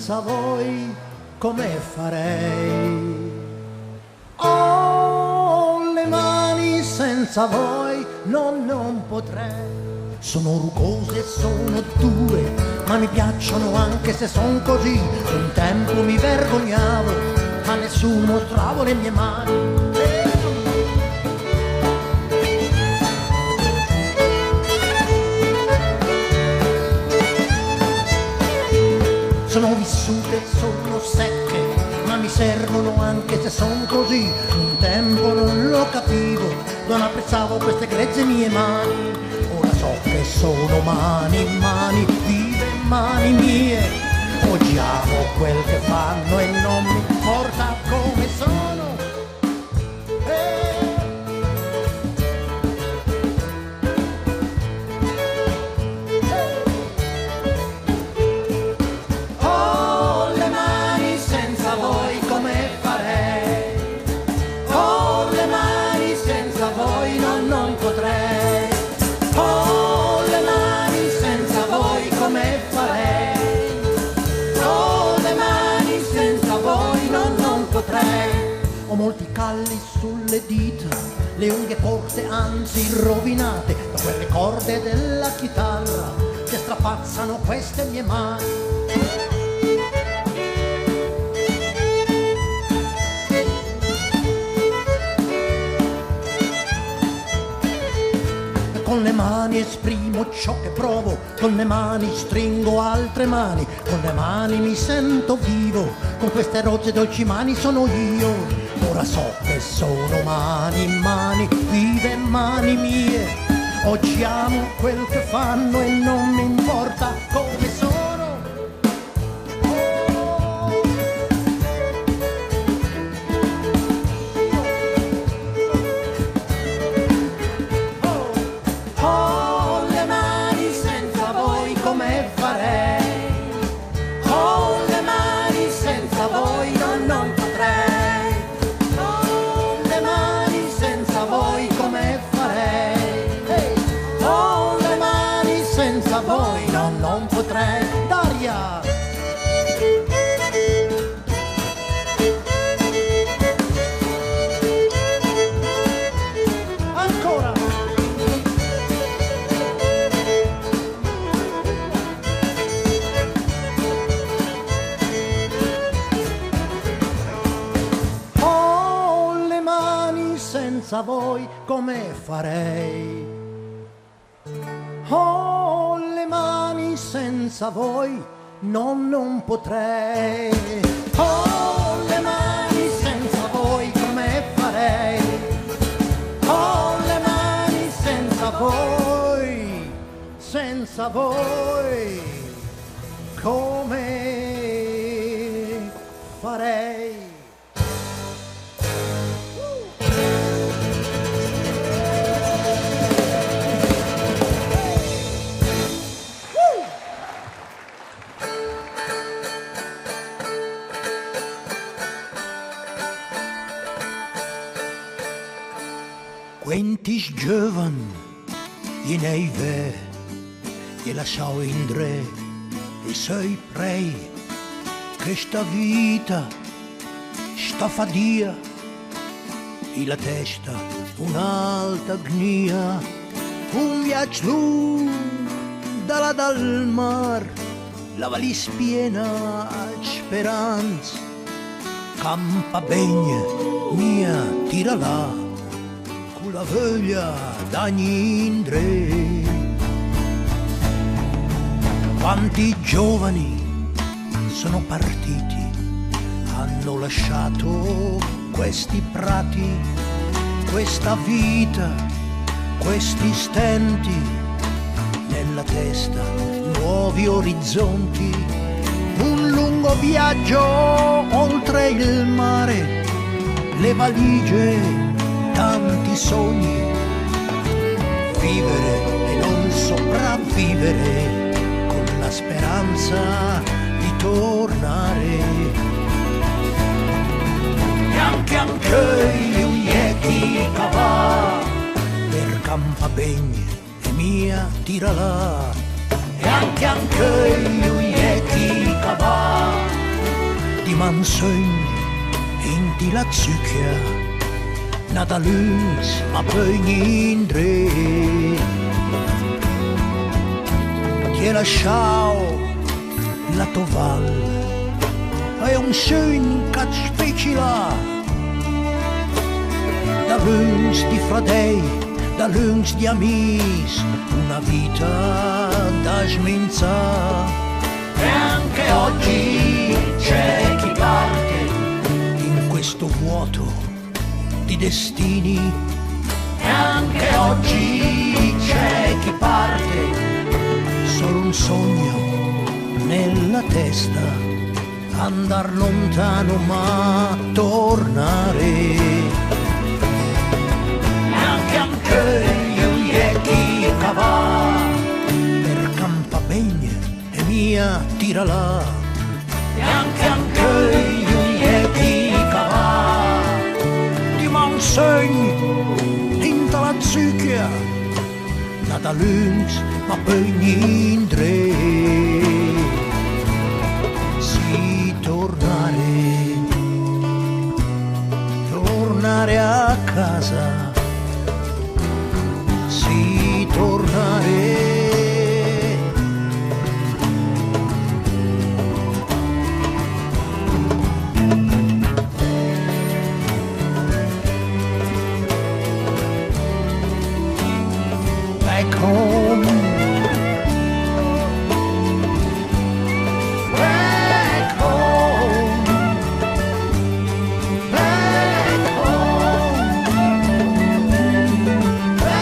senza voi come farei? Ho le mani senza voi, non potrei. Sono rugose e sono dure, ma mi piacciono anche se son così. Un tempo mi vergognavo, a nessuno mostravo le mie mani. Sono vissute, sono secche, ma mi servono anche se son così. Un tempo non lo capivo, non apprezzavo queste grezze mie mani. Ora so che sono mani, mani, vive mani mie. Oggi amo quel che fanno e non mi importa come sono. Ho molti calli sulle dita, le unghie corte anzi rovinate da quelle corde della chitarra che strapazzano queste mie mani. Con le mani esprimo ciò che provo, con le mani stringo altre mani, con le mani mi sento vivo, con queste rozze dolci mani sono io. Ora so che sono mani, mani, vive mani mie. Oggi amo quel che fanno e non mi importa come sono. Daria! Ancora! Ho le mani senza voi come farei? Ho le mani senza voi non potrei. Ho le mani senza voi come farei? Ho le mani senza voi come farei? Quentis giovane in eive, e lasciò in dre e sei prei, che sta vita, sta fadia, e la testa un'alta gnia, un viaggio lungo dal mar, la valis piena di speranza, campa begna mia, tira là, la voglia d'ogni indre. Quanti giovani sono partiti, hanno lasciato questi prati, questa vita, questi stenti, nella testa nuovi orizzonti, un lungo viaggio oltre il mare, le valigie, tanti sogni, vivere e non sopravvivere, con la speranza di tornare. E anche gli unietti cavà, per campabegne e mia tira là. E anche gli unietti cavà, man sögn in la zucchia, nada luz ma poi in dre. Ti lasciao la toval, è un sögn che specula, da lungs di fradei, da lungs di amici, una vita da sminza. E anche oggi c'è chi parte in questo vuoto di destini. E anche oggi c'è chi parte, solo un sogno nella testa, andar lontano ma tornare. E anche io chi cava per Campabegne e mia tira là. E anche io chi cava di man sogno in la zucchia, nada lungs ma poi niente. Si tornare a casa, si tornare. Back home, back home, back home, back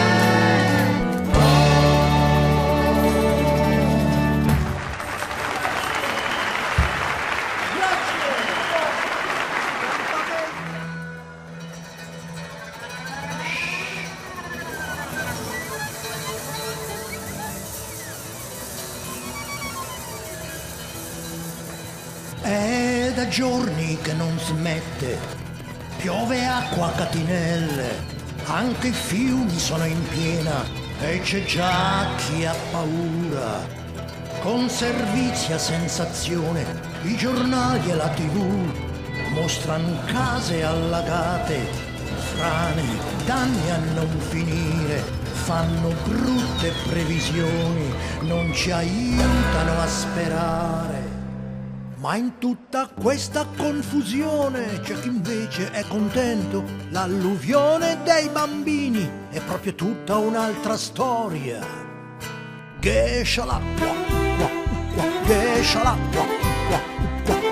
È da giorni che non smette, piove acqua a catinelle, anche i fiumi sono in piena e c'è già chi ha paura. Con servizi a sensazione, i giornali e la TV mostrano case allagate, frane, danni a non finire, fanno brutte previsioni, non ci aiutano a sperare. Ma in tutta questa confusione c'è chi invece è contento, l'alluvione dei bambini è proprio tutta un'altra storia. Gescia l'acqua, gescia l'acqua,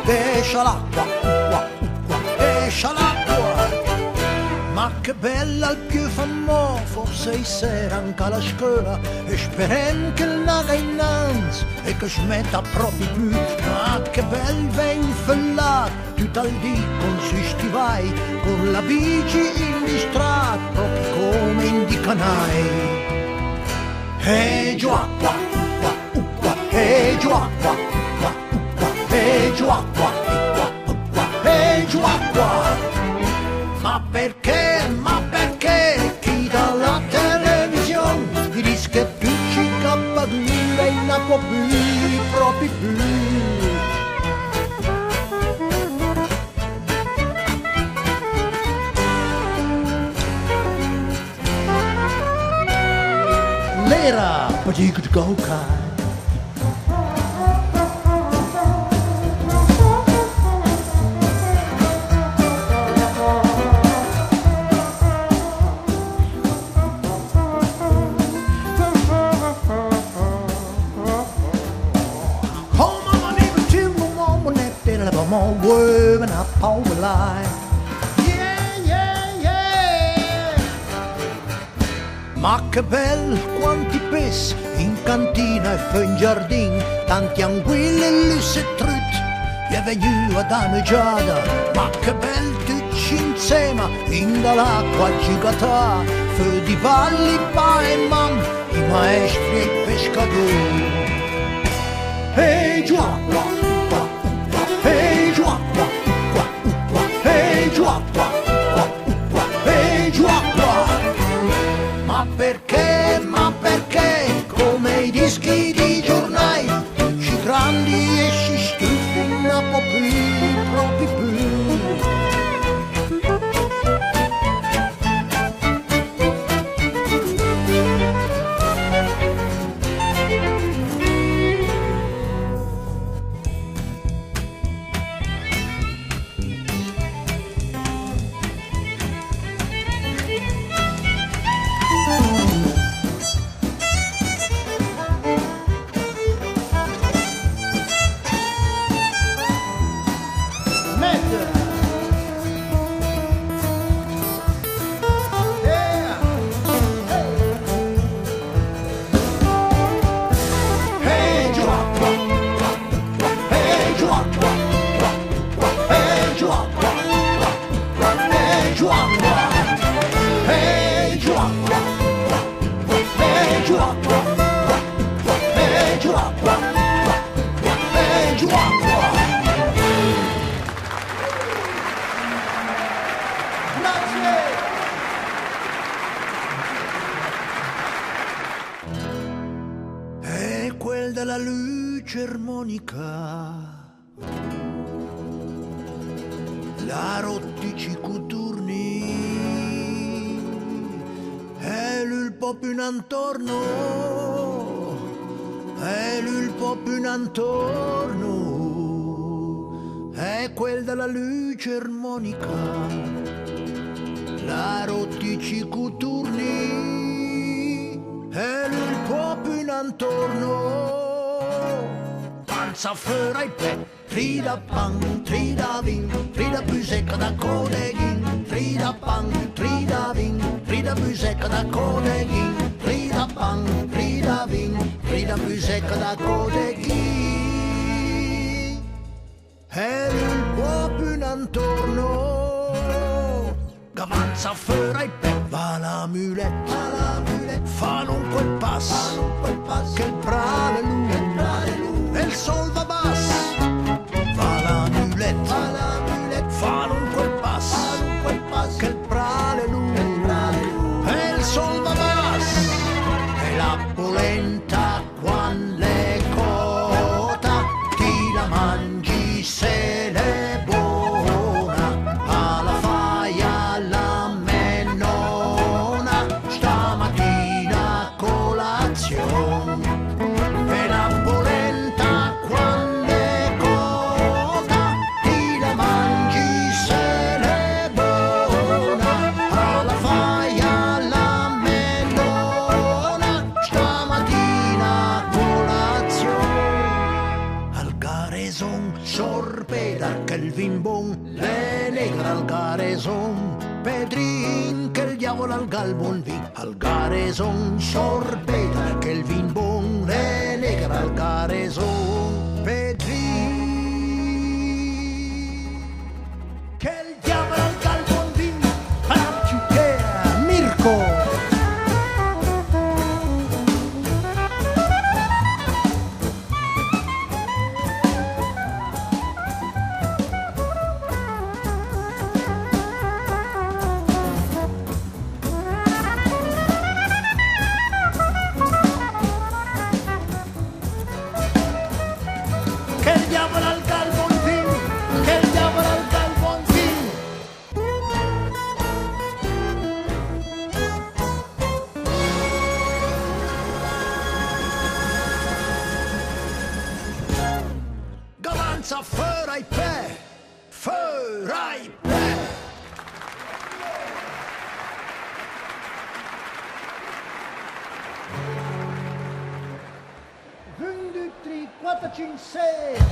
gescia l'acqua, gescia l'acqua. Ma che bella il più famoso, forse sera anche alla scuola, e speriamo che naga innanzi e che smetta proprio più. Ma che bel ven fellato, tutto al dì con si stivai, con la bici in distratto, proprio come in di canai. E giù acqua, e giù acqua, e giù acqua, e giù acqua. Ma perché chi dalla televisione ti dice che più ci cappa dura e non può più, proprio più. L'era, partico di go-kart. More woven up all the line. Yeah, yeah, yeah. Ma che bel quanti pesci in cantina e fe in giardin, tanti anguille, lusse e trut, gli è venuto a danneggiata. Ma che bel tucci insieme in dall'acqua gigata, fe di balli pa e mam, i maestri e i pescatori. E giù acqua, e giù acqua, e giù acqua, e giù acqua. Ma perché, come i dischi di giornali, ci grandi e ci stufi un po' più, proprio È quel della luce armonica, la rottici coturni, è lui il po' più in intorno, è lui il po' più in intorno, è quel della luce armonica, la rottici coturni, è lui il po' più in intorno. Panza fuori ai pe, trida pan, trida vin, trida più secca da codeghin, trida pan, trida vin, trida più secca da codeghin, trida pan, trida vin, trida più secca da codeghin. E il po' più in intorno, avanza fuori ai pe, va la mulette, fanno un quel passo, che il prale lui, e il sol va basso, va la mulette, fanno un quel passo, che il prale lui, e il sol va basso, e la polenta quando è cota, ti la mangi se l'è buona, alla faia la menona, stamattina colazione. E la polenta quando è cotta, ti la mangi se l'è buona, alla faia la melona, stamattina colazione. Al gareson sorpeda che il vin bon, le negra al gareson, Pedrin che il diavolo al galbon vin, al gareson sorpeda che il vin bon, le negra al gareson, Pedrin che il diavolo al galbon vin, Panamciutea, Mirko. Che il diavolo al galbonzin, che il diavolo al galbonzin. Galanza fuori ai pe, fuori ai pe. 1, 2, 3, 4, 5, 6.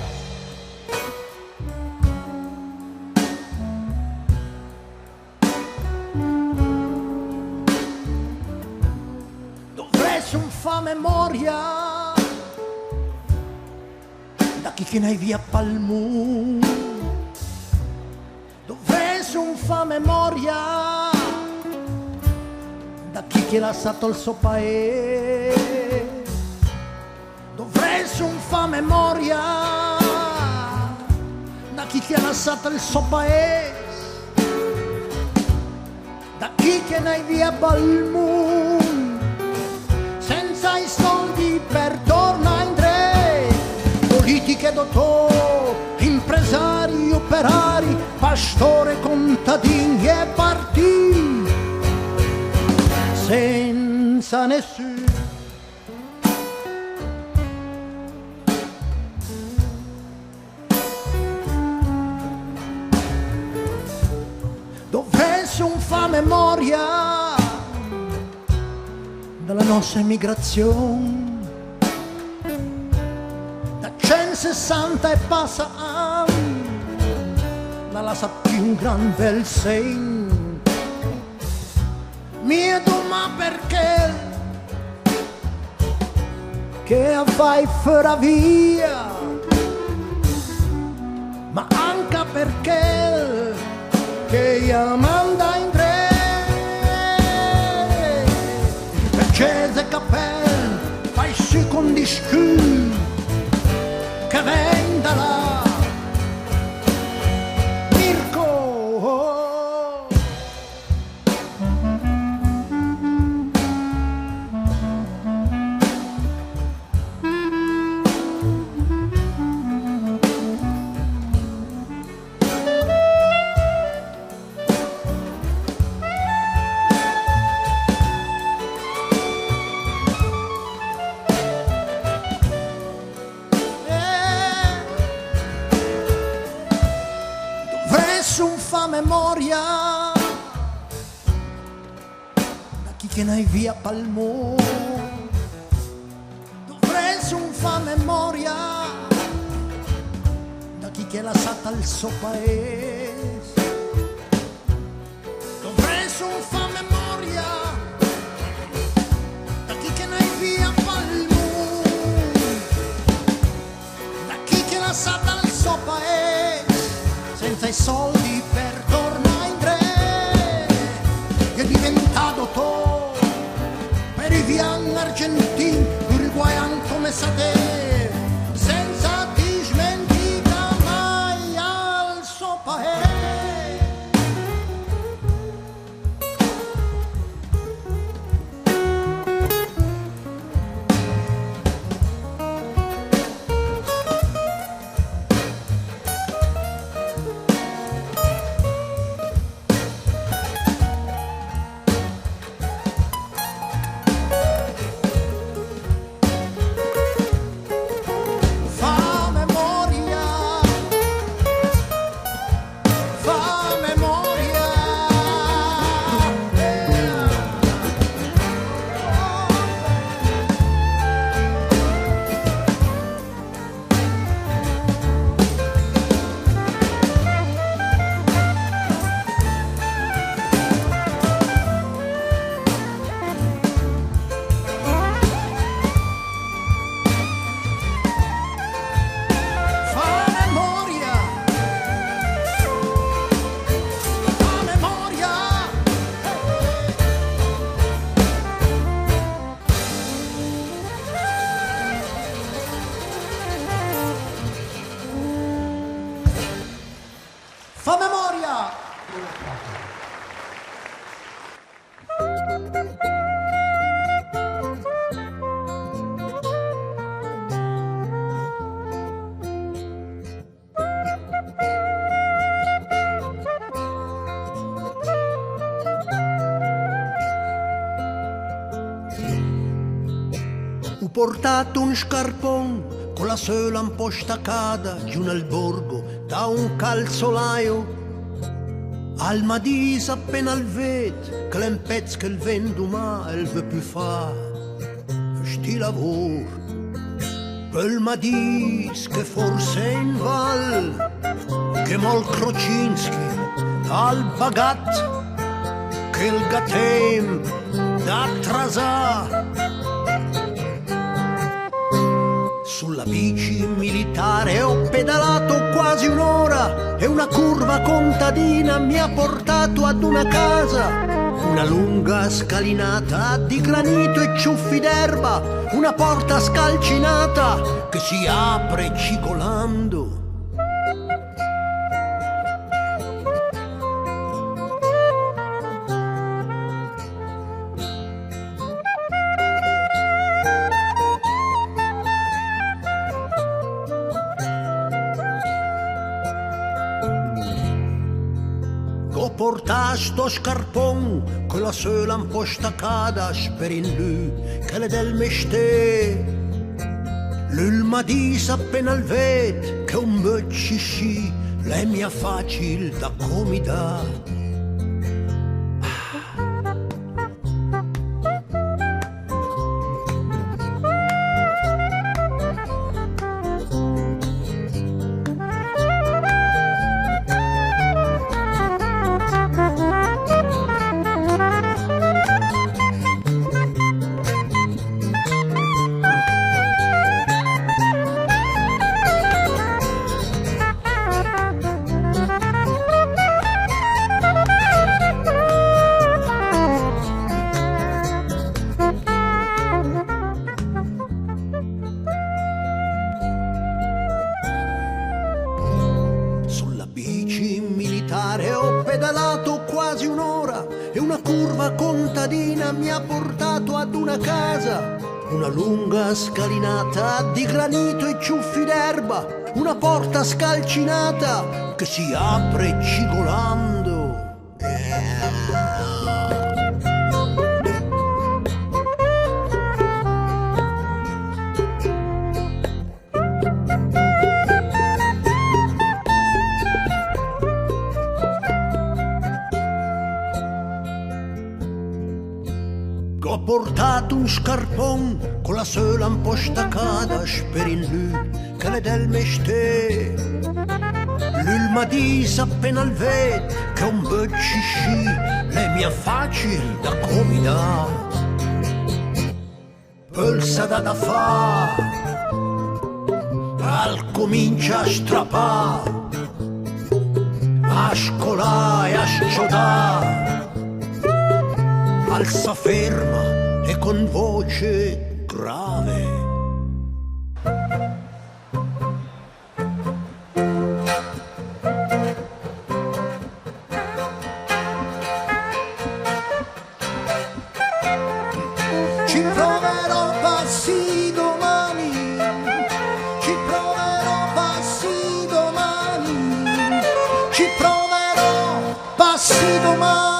Dovresti un fa memoria da chi che ne via Palmu. Dovresti un fa memoria da chi che l'ha lasciato il suo paese. Dovresti un fa memoria da chi ti ha lasciato il suo paese, da chi che ne via Balmu, senza i soldi per tornare in tre, politiche dottor, impresari, operari, pastore, contadini e partiti, senza nessuno. Dov'è un fa memoria della nostra emigrazione, da 160 e passa anni, la sa più gran bel segno. Mi domanda perché che vai fuori via, ma anche perché che io manda in tre, accese capelli, fai e secondi scu che venda là Mirko. Un fa memoria da chi che n'hai via Palmo, dovresti un fa memoria da chi che l'ha stata al suo paese, dovresti un fa memoria da chi che n'hai via Palmo, da chi che l'ha stata al suo paese senza i soldi per tornare in tre, è diventato to per i vian argentini, uruguayan come sa te, senza ti smentica mai al suo paese. Fa memoria! Ho portato un scarpone con la sola un po' staccata giù nel borgo da un calzolaio. Al madis appena al ved che l'empezz che il vento ma il veut più fa sti lavoro. Quel madis che forse è in val che mol Krocinski al bagat che il gatem da trasà. Sulla bici militare ho pedalato quasi un'ora e una curva contadina mi ha portato ad una casa, una lunga scalinata di granito e ciuffi d'erba, una porta scalcinata che si apre cigolando. Porta sto scarpon con la sola un po' staccata per in lui che le del meste. L'ulma dis appena al ved che un bocci le mia facile da comida. pedalato quasi un'ora e una curva contadina mi ha portato ad una casa. Una lunga scalinata di granito e ciuffi d'erba, una porta scalcinata che si apre cigolando. Ho portato un scarpon con la sola un po' staccata per in lui che le del mestè. Lui m'a dit appena al ved che un bel sci le mia facile da comida. Pulsa da fa al comincia a strapà, a scolà e a sciodà. Alza ferma e con voce grave. Ci proverò passi domani, ci proverò passi domani, ci proverò passi domani.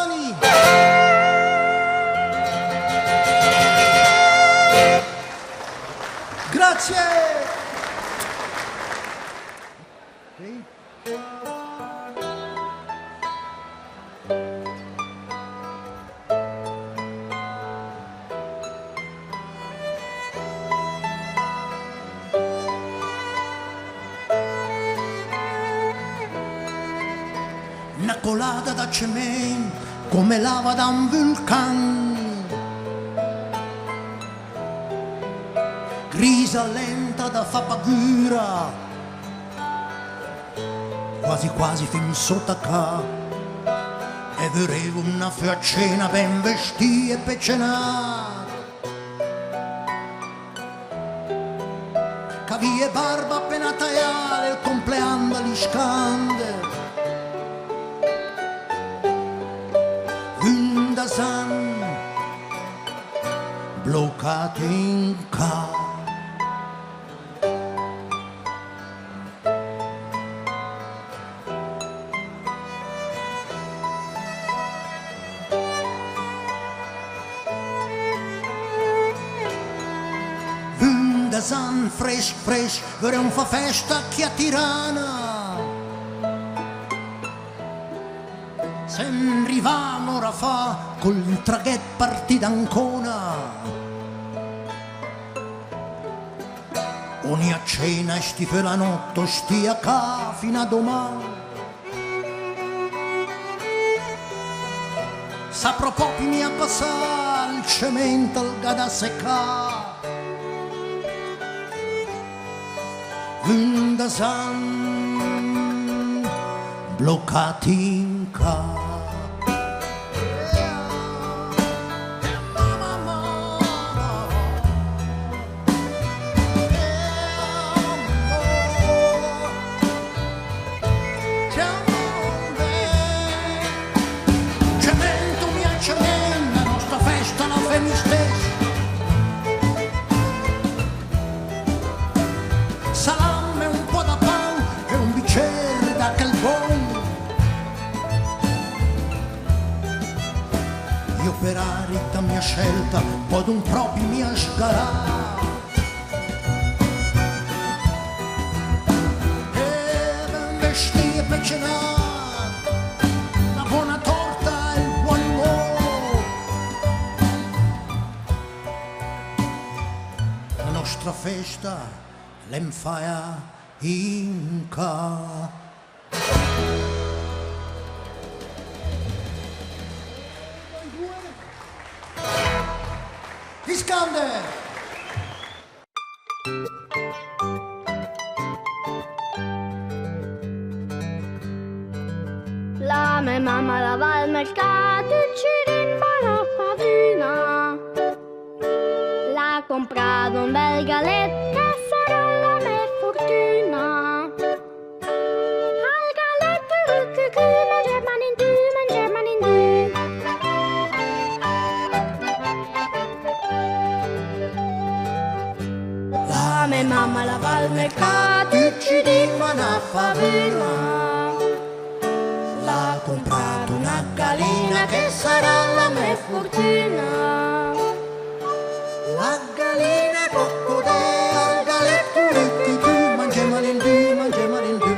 Grazie! Una colata da cemento come lava da un vulcano, grisa lenta da fa paura, quasi quasi fin sotto ca, e vedevo una faccina ben vestita e peccenata, che aveva barba appena tagliata, il compleanno gli scande. Vindasan bloccati in ca. Vindasan fresh fresh, vorrei fa festa che a Tirana. Se arrivano ora fa col traghetto partita Ancona. Ogni a cena e stife la notte stia ca fino a domani. Saprò proprio mi a passare il cemento al gada secca. Vindasan bloccati in ca. Salame, un po' da pan e un bicchiere da calbon. Io per arita mia scelta pod un proprio mia sgarà. E ben vestì e peccenà, la buona torta e il buon umore. La nostra festa l'enfaia inca. Iskander! La mia mamma lava al mercato e ci rimba la farina. L'ha comprato un bel galetta, sarà la mia fortuna. Al galetto che mangia in mamma la va al mercato e ci dimma una favina. L'ha comprato una gallina che sarà la mia fortuna. La gallina coccodè al galetto di tu, mangiamali in tu, mangiamali in tu.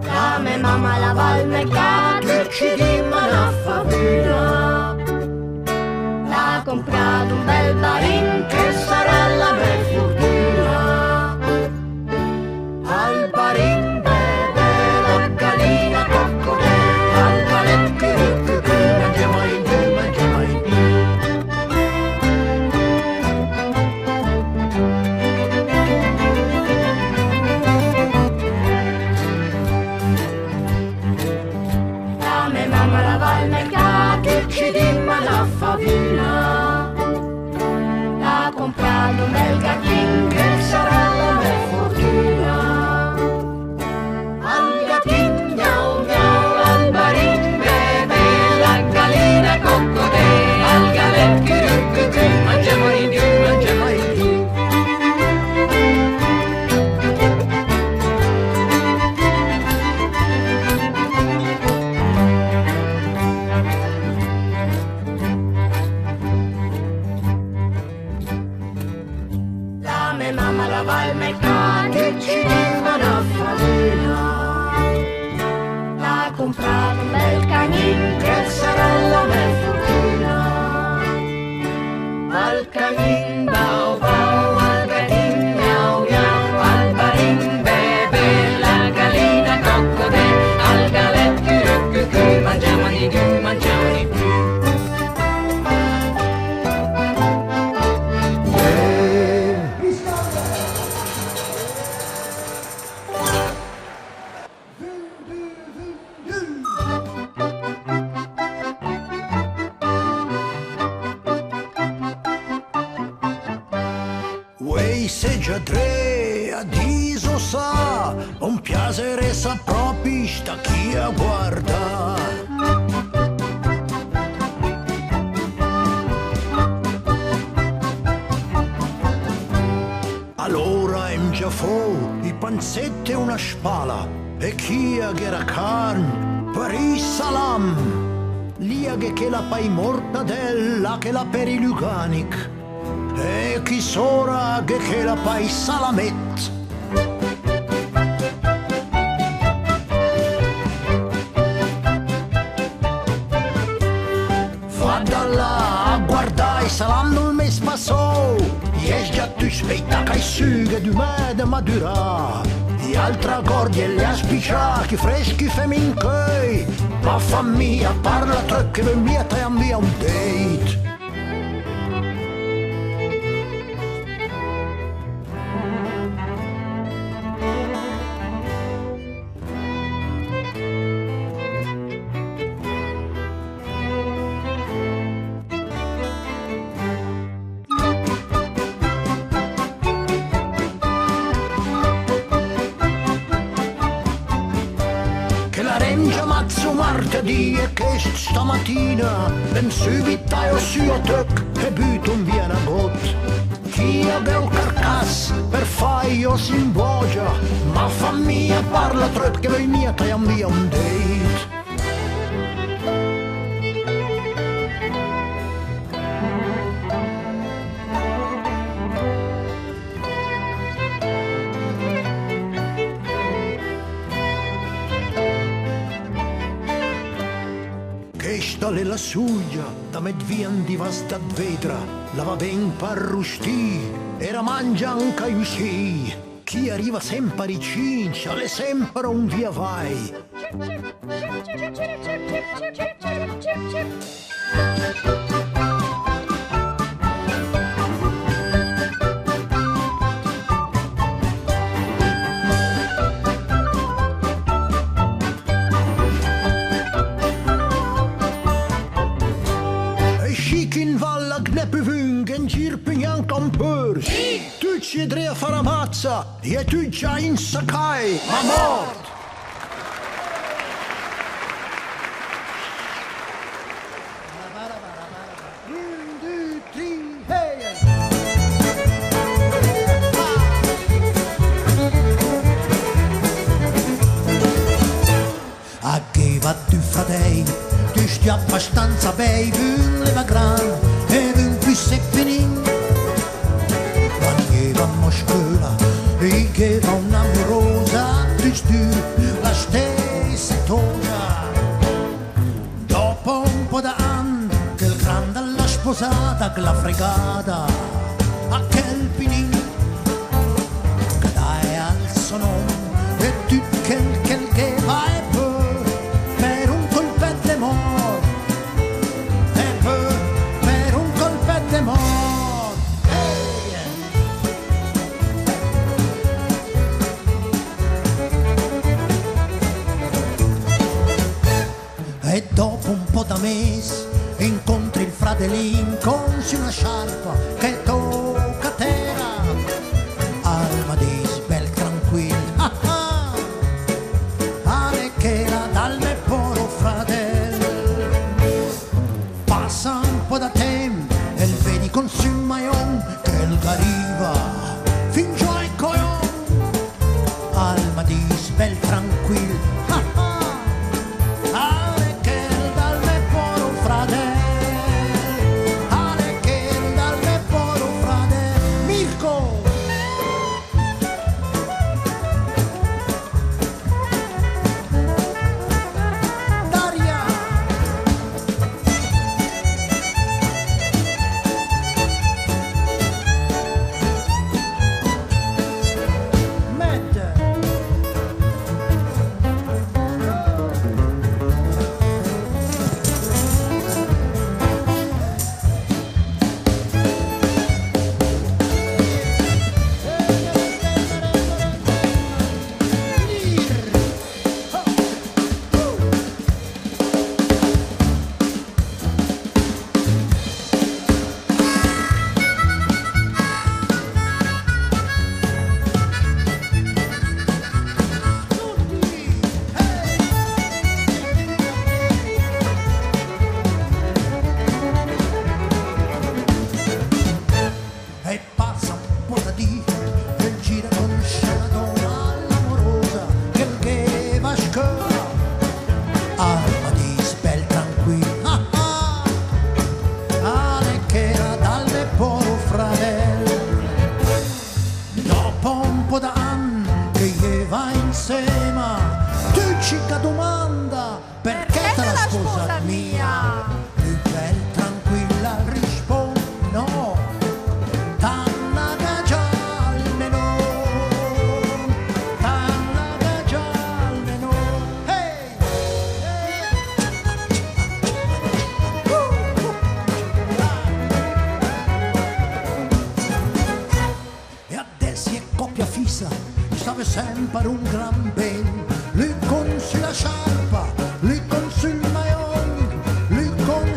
La mia mamma la va al mercato e ci dimma una favina. L'ha comprato un bel barin che sarà la mia fortuna. Al barin beve la gallina coccodè, al galetto tu, mangiamali in tu, mangiamali in tu. La mia mamma la va al mercato e ci dimma la favina. L'ha comprato un bel gattin che sarà la mia fortuna. Al gattin miau miau, al barin beve la gallina coccodè, al galetto tu, mangiamoli in tu, mangiamoli in tu. La mia mamma la va al mercato e ci dimma una favina. L'ha comprato un bel canin che sarà la mia fortuna. Al canin bau bau, al gattin miau miau, al barin beve la gallina coccodè, al galetto tu, mangiamoli in tu, mangiamoli in tu. Uei se già tre a diso sa, un piacere sa proprio sta chi a guarda. Allora in già fu i panzetti e una spala, e chi a che era carne, per i salam, lia che la pai mortadella, che la per i luganic. E chi sora che la pai salamet. Vada là a guardare salando il mes passò. Ies già tu speita che sughe di me da madura. Di altra cordia e li aspicciati freschi femmincoi. Ma famiglia parla tre che per mia te ambia un date. Rengia mazzo martedì e che stamattina ben subito io si a tec e buto un via una got. Chi ha il carcass per fai io si imbogia, ma famiglia parla tre che voi mia te ambia un date. Questa è la suglia, da med vian di vasta vedra, la va ben parrusti, e la mangia anche uscì. Chi arriva sempre a cincia, le sempre un via vai. Girpignan campeurs, tu ci drea fare mazza, e tu già in saccai, ma mort! A che va tu fratei, tu stai abbastanza bei, un leva gran ed un qui se finì. Quando vamo a scuola e che va un'amorosa, tu stai la stessa toga. Dopo un po' d'anni che il grande l'ha sposata, che l'ha fregata a quel pinì, che dai al suo nome e tu che vai per un colpetto d'amor, e per un colpetto d'amor. E dopo un po' da mesi incontri il fratellino con una sciarpa che tocca a terra, alma di bel tranquilla, ale che la dal me poro fratello. Passa un po' da tempo e il vedi con sul maion che il arriva fin giù ai coglion, alma di bel tranquilla. Domanda perché te la sposa mia? Più bel tranquilla rispondi no, tanna da già almeno, tanna da già almeno. Hey! E adesso è coppia fissa, stava sempre un gran ben. Lui con la sciarpa, lui con il maion, lui con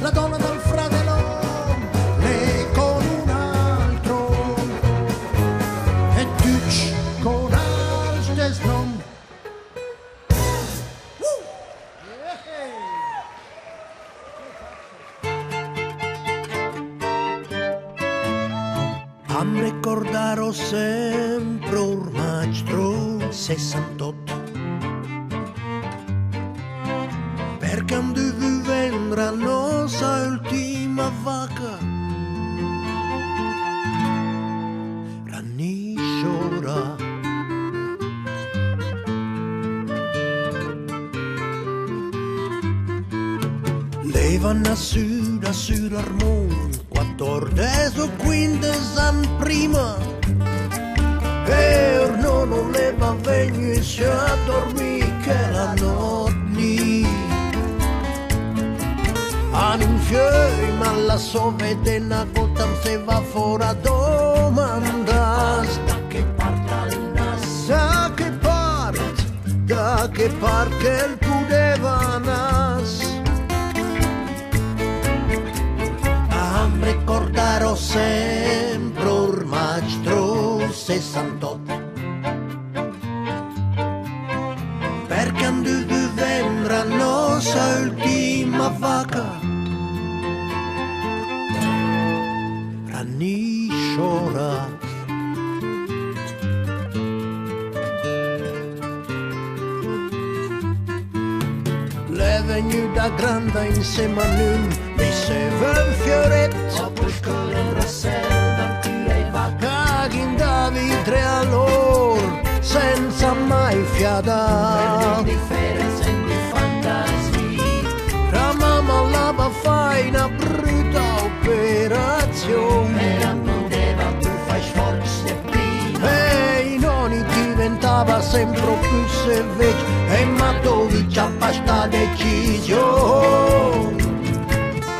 la donna dal fratello, lei con un altro, e tu con altro non. Am ricordarò sempre ormai 68, perché quando vendrà la nostra ultima vacca rannisciora. Lei va da sud Armon 14 o 15 anni prima, e non le va venire a dormire che la notte annunziai ma la so vede una gota se va fuori a domanda da che parte il pudeva nas. Ricorderò sempre ormai 68, perché quando vendrà la nostra ultima vacca rannisciora. venuto da grande insieme a noi, mi serve un fioretto, Dopo il colore selva ti va che andavi tre a loro, senza mai fiatare. Indifferenza e di fantasia. La mamma la fai una brutta operazione E la poteva tu fai sforzi prima. e i nonni diventava sempre più severi e Matovic a questa decisione.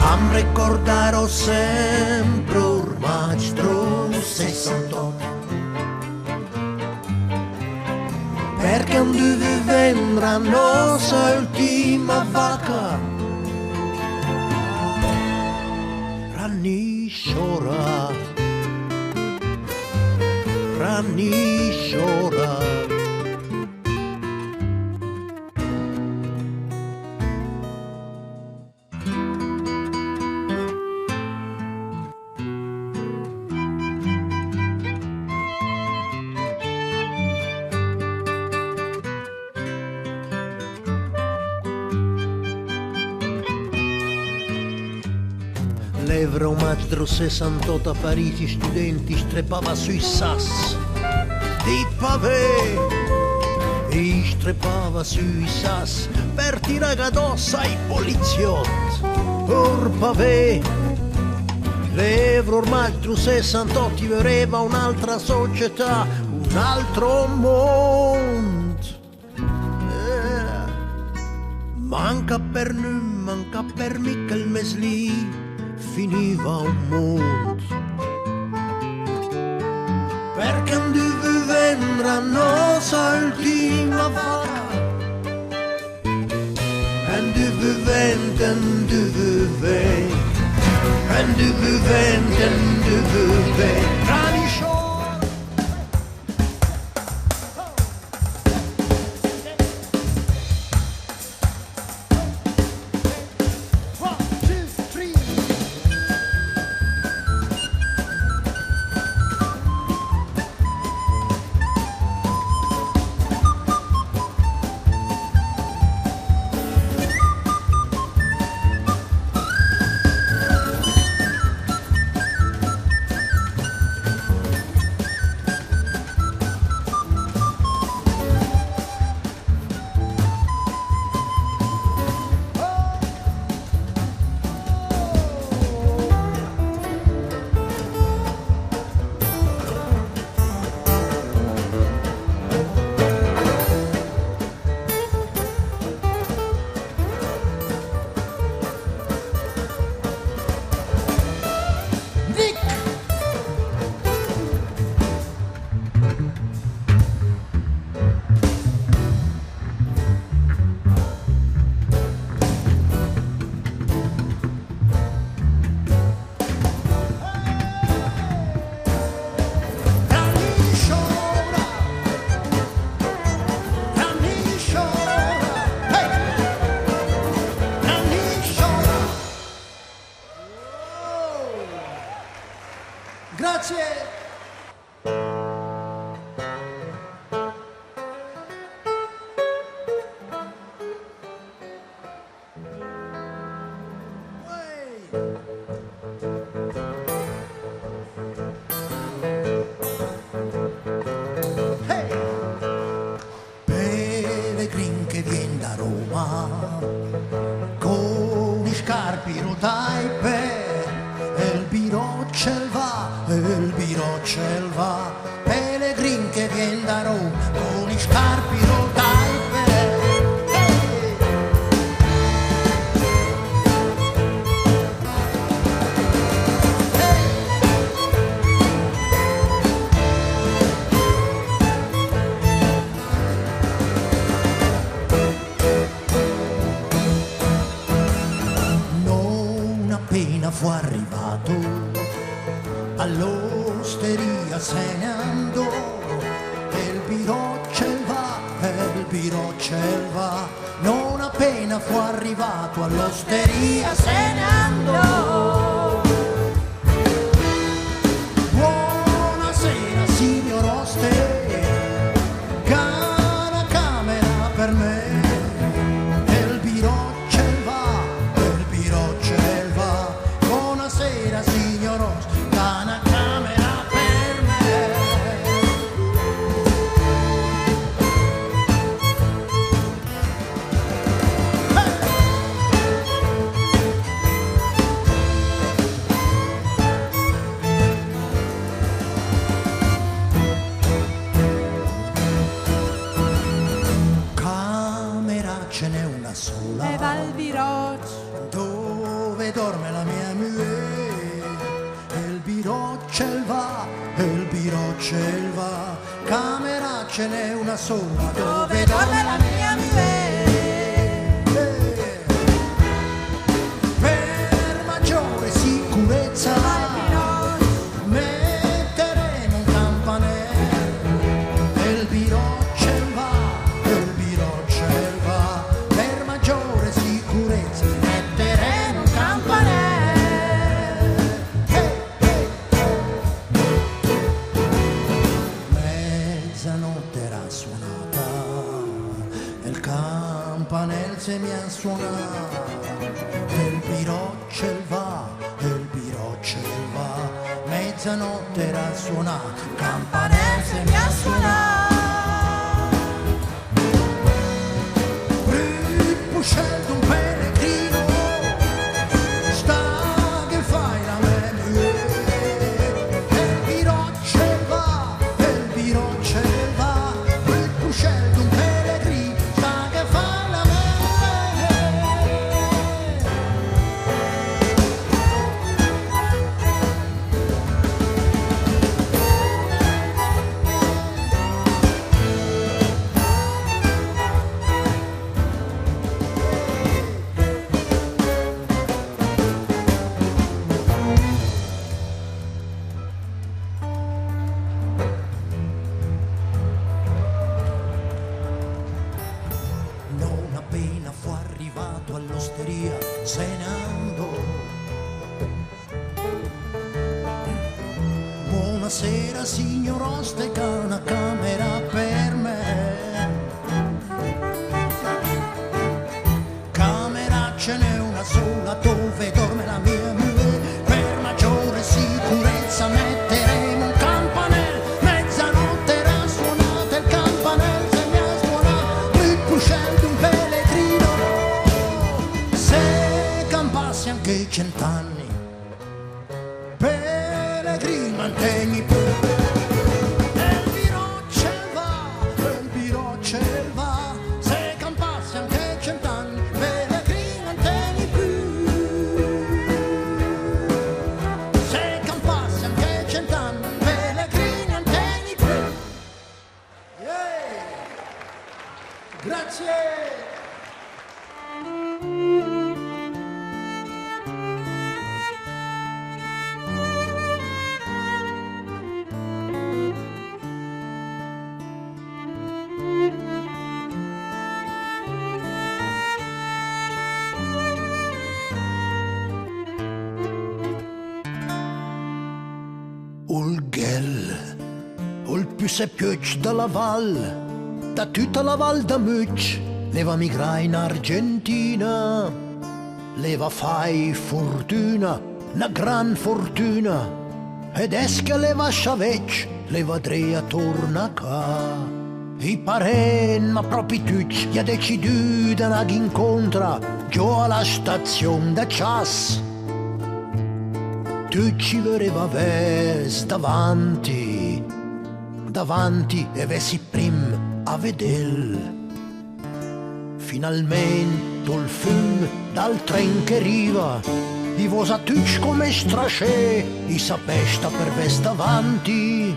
Am ricorderò sempre il maestro 68 perché non deve vendere la nostra ultima vacca. Ranishora, Ranishora. L'Evro Magro 68 a Parigi studenti strepava sui sassi di pavé e strepava sui sassi per tirare addosso ai poliziotti. Or pavé l'Evro Magro 68 viveva un'altra società, un altro mondo. Manca per noi, manca per me che il mese lì finiva un mondo. Perché non deve vendere la nostra ultima vacca. E deve vendere, deve vendere, e deve vendere, deve vendere. Rani show. Grazie. Pellegrin che vien da Roma con i scarpi rotai per il birocel va, il birocel va. Pellegrin che vien da Roma con i scarpi rotai per appena fu arrivato all'osteria se ne andò e il birocel va, non appena fu arrivato all'osteria se ne andò. Buonasera signor Oste, che una camera per me, e il birocel n'è una sola. E Val Biroc, dove dorme la mia mue, il birocel va, il birocel va, camera ce n'è una sola, dove dorme la mia mue. Per maggiore sicurezza metteremo un campanello, il birocel va, il birocel va, per maggiore sicurezza metteremo un campanello. Mezzanotte era suonata, il campanello se mi ha suonato, il birocel va, il birocel va, mezzanotte era suonata, il campanello se mi ha suonato. Ripuscelto un pellegrino, sta che fai la me, il birocel va, il birocel va, ripuscelto un pellegrino, sta che fai la me. Non appena fu arrivato all'osteria se ne andò. Buonasera signor Osteca, una camera per me. Camera ce n'è una sola, dove dorme la mia mue, per maggiore sicurezza metteremo un campanello, mezzanotte era suonata, il campanello se mi ha suonato, ripuscelto un pellegrino, se campassi anche 100 anni, pellegrino mantegni più. Il birocel va, se campassi anche 100 anni, pellegrino mantegni più. Se campassi anche 100 anni, pellegrino mantegni più. Yeah. Grazie. Il gel, il più se piace dalla val, da tutta la val da Mucci, leva migra in Argentina, leva fai fortuna, una gran fortuna, ed esca leva sciavecci, leva drea torna qua. I paren, ma proprio tutti, gli ha deciduto una incontra, giù alla stazione da Chas. Tu ci voleva ves davanti, davanti e vessi prim a vedel. Finalmente il fum dal tren che arriva, i vosa tutti come strasce, i sapesta per ves davanti.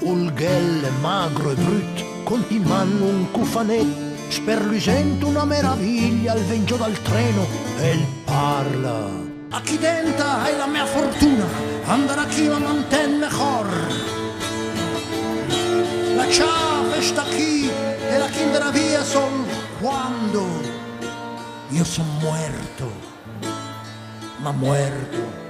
Il gel magro e brut, continuando un cufanet, sperlusento una meraviglia al vento dal treno, e il parla. A chi dentro è la mia fortuna, andare a chi la mantenne mejor. La chave sta qui e la chi andrà via solo quando io sono muerto, ma muerto.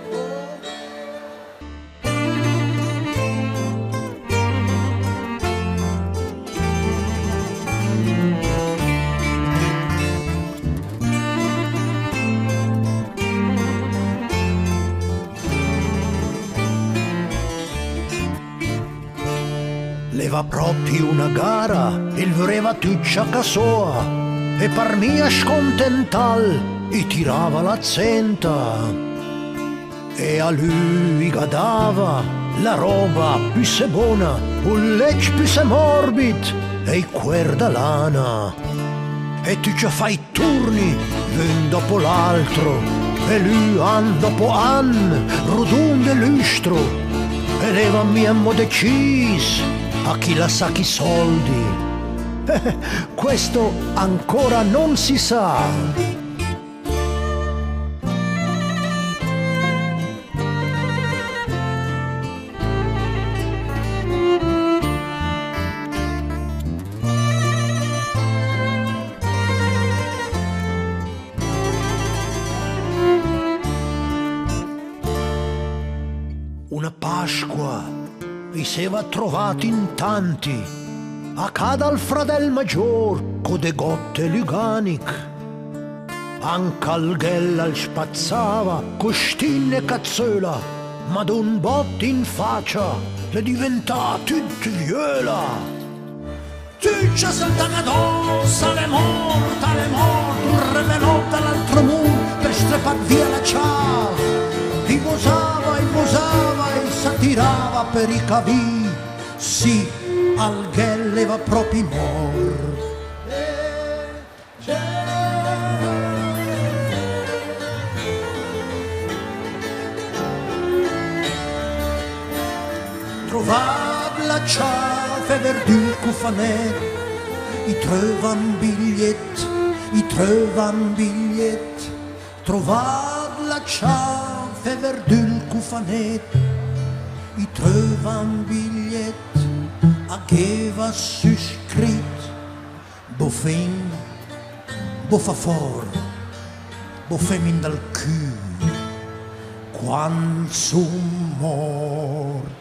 Leva proprio una gara, il voleva tuccia casoa, e per mia scontental, e tirava la zenta. E a lui gadava la roba più se buona, un lecce più se morbid, e i cuer da lana. e tu ci fai turni l'un dopo l'altro e lui an dopo an rodun de lustro e levami a mo decis a chi la sa chi soldi questo ancora non si sa. Una Pasqua vi seva trovati in tanti, a cada al fradel maggior, code gotte luganic. Anche al ghella al spazzava, costinne cazzola, ma d'un bot in faccia le diventa tut viola. Tuccia saltava addosso, le morta, un revelò dall'altro mondo per strepar via la ciao. I posava e s'attirava per i cavi, sì, al ghelle va proprio mor. Trovav la ciave verdun cufanet, i trovan bigliet, trovav la ciave verdul cufanet, i trovan bigliet, aveva suscrit, bofin, bofafor, bofemin dal cul, quan sum mor.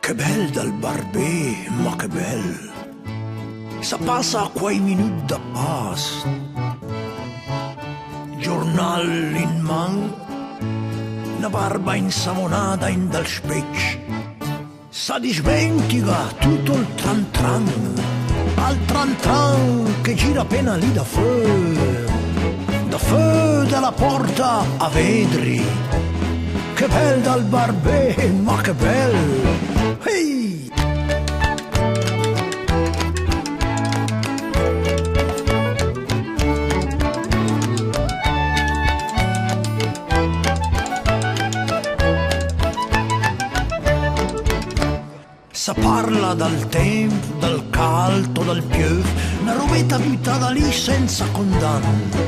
Che bel dal barbè, ma che bel! Sa passa a quei minuti da pas. Giornal in man, una barba insamonata in dal specchio. Sa dismentica tutto il tran tran, al tran tran che gira appena lì da feu dalla porta a vedri. Che bel dal barbè, ma che bel! Hey! Sa parla dal tempo, dal caldo, dal più, una robetta buttata lì senza condanna,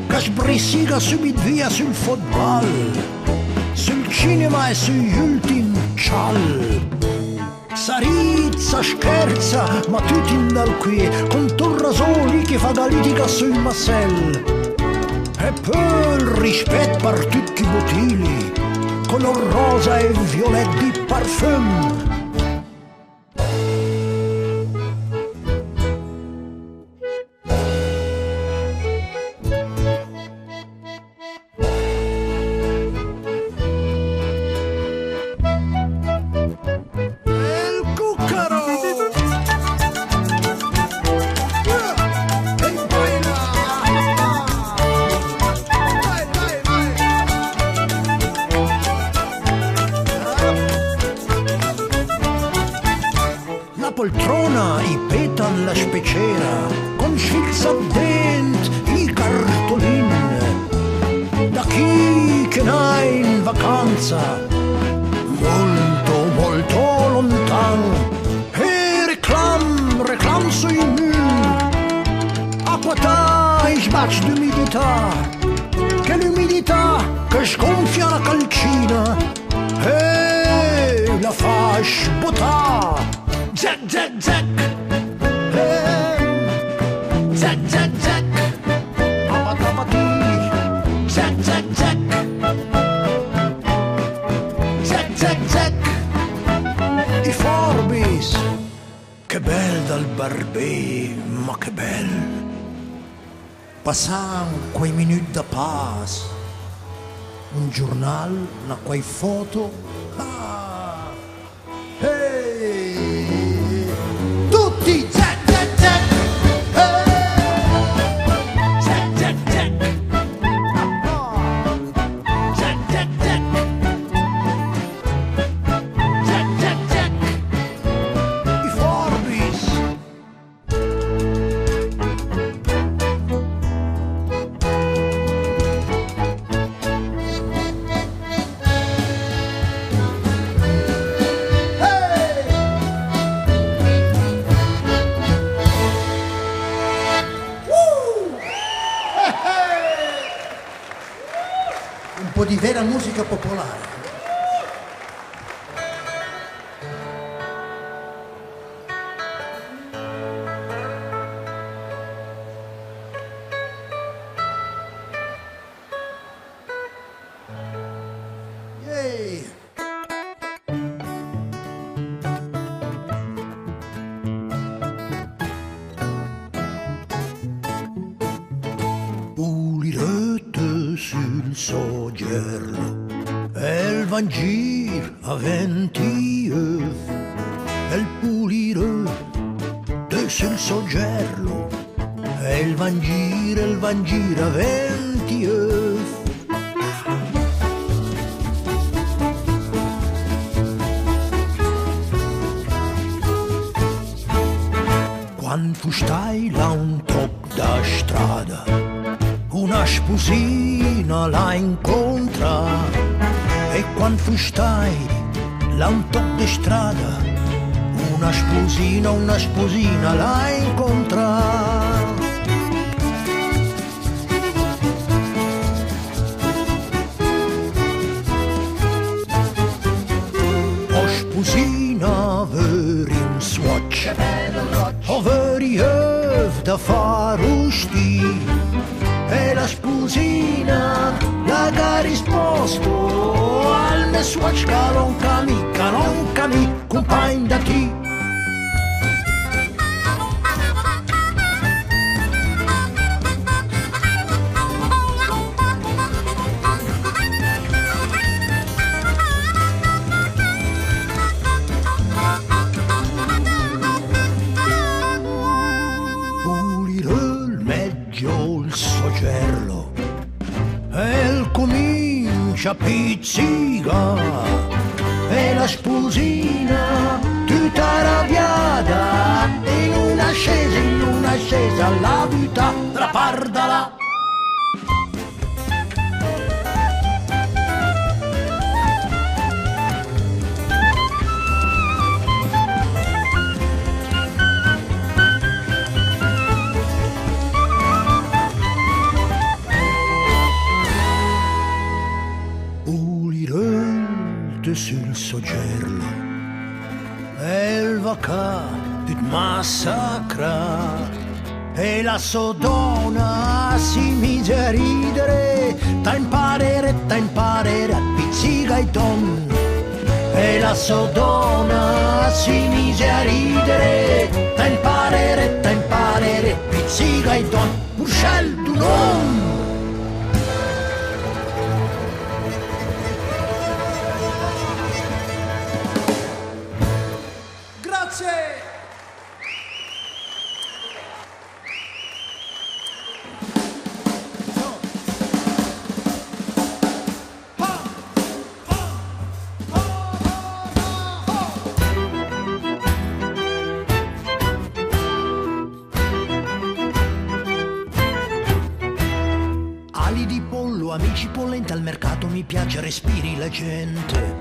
che sbrissiga subito via sul football, sul cinema e sugli ultimi cial. Sarizza, scherza, ma tutti in dal qui, con Torrasoli che fa da litiga sul Massel. E poi il rispetto per tutti i bottigli, color rosa e violet di parfum. Poltrona, i petan la specera, con schizza dent i cartolin. Da chi che n'ha in vacanza, molto lontan, e reclam sui mur, acqua e sbac d'umidità, che l'umidità che sgonfia la calcina, e la fa sbotà. Jack, Jack, Jack, hey. Jack, Jack, Jack, Jack, Jack, Jack, Jack, Jack, Jack, i Forbis, che bel dal barbè, ma che bel. Passam quei minuti da pas, un giornale, una quai foto. Ah, hey, tutti jack jack jack, hey, jack jack jack, ah, jack jack jack, jack jack jack, i Forbis. Un po' di vera musica popolare. Yay! Pulirete sul soggerlo, el van gir a 20 œuf, el pulirete sul soggerlo, el van gir a 20 œuf. Quando fu stai là un toc da strada, una sposina la incontra, e quando fu stai là un toc da strada, una sposina la incontra. O sposina veri in swatch, o veri œuf da farusti, e la sposina la risposto al mio swatch che non cami, compagno da chi. Il soggerlo e il comincia a pizzica, e la sposina tutta arrabbiata in un'ascesa la vita tra pardala. Sul soggerlo e il vacà tut massacra, e la sodona si mise a ridere, ta imparare a pizzica i ton, e la sodona si mise a ridere, ta imparare pizzica i ton, Burchell du non. Ali di pollo, amici pollenti, al mercato mi piace, respiri la gente.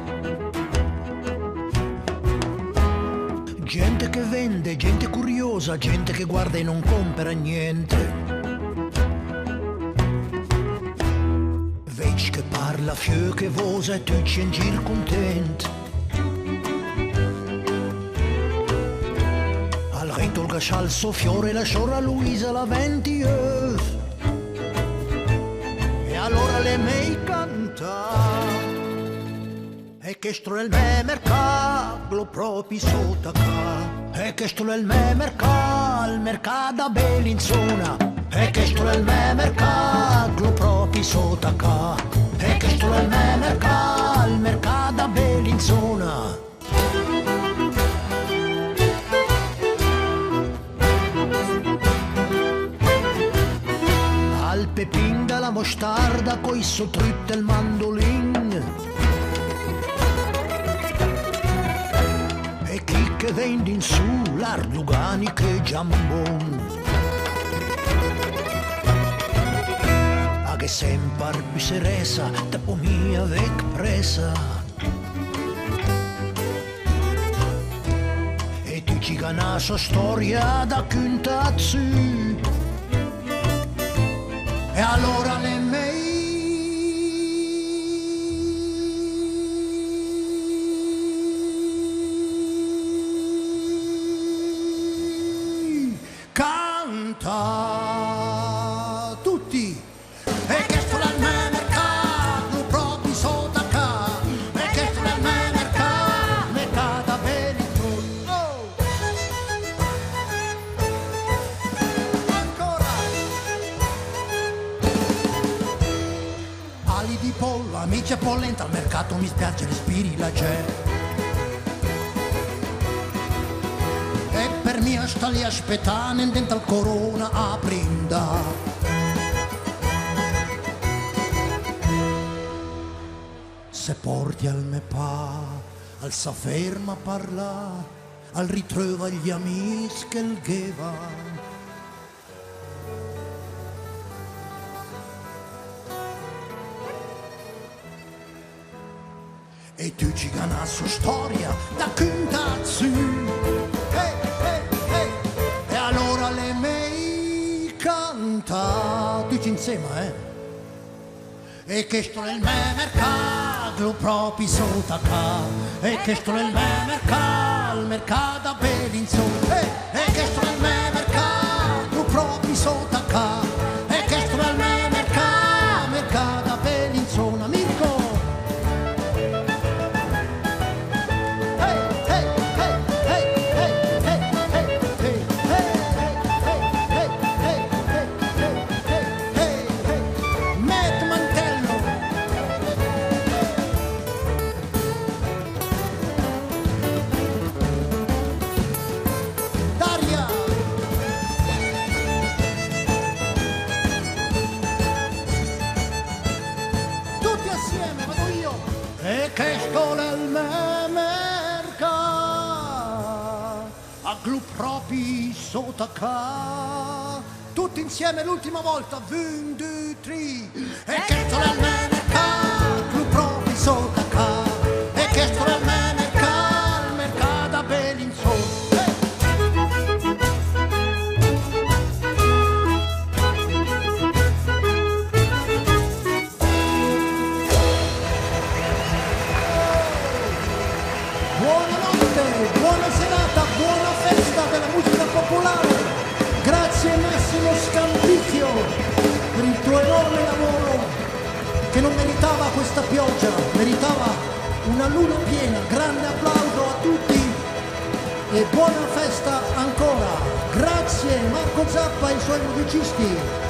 Gente che vende, gente curiosa, gente che guarda e non compra niente. Veci che parla, fieu che vosa e tu ci in gir content. Al ritolga al suo fiore la sciora Luisa la 20 œuf. E allora le mei canta, e che sto nel me mercato proprio sotto ca, e che sto nel me mercato, il mercato da Bellinzona, e che sto nel me mercato proprio sotto ca, e che sto al mercato, il mercato a Bellinzona. Al pepin della mostarda coi sottrit e il mandolin. E chi che vende in su l'Ardugani che giambon. A che sempre biseresa da pomia vec presa. E tu ci gana so storia da cuntazzi. E allora le mei canta tutti. E che sto al mercato proprio sotto a ca. E che sto al mercato a Bellinzona. Oh! Ancora! Ali di pollo, amici e pollenta, al mercato mi spiace, respiri la gente. E per mia sta lì aspettando dentro al corona a brindare. Se porti al me pa, al sa ferma a parlare, al ritrova gli amici che il geva. E tu ci gana su storia da cuntazzi. Hey, hey, hey. E allora le mei canta tutti insieme, E che sto nel mercato proprio sotto a ca. E che sto nel mercato, il mercato a Bellinzona. E che sto nel mercato proprio sotto a ca. E che sto nel mercato a Bellinzona. Mirko! E che sto nel mercato a glu proprio sotto a ca. Tutti insieme l'ultima volta. 1, 2, 3. E che sto nel mercato glu proprio sotto a ca. E che sto nel mercato, il mercato a Bellinzona. Buonanotte, buona serata, buona festa della musica popolare. Grazie Massimo Scampicchio per il tuo enorme lavoro che non meritava questa pioggia, meritava una luna piena. Grande applauso a tutti e buona festa ancora. Grazie Marco Zappa e i suoi musicisti.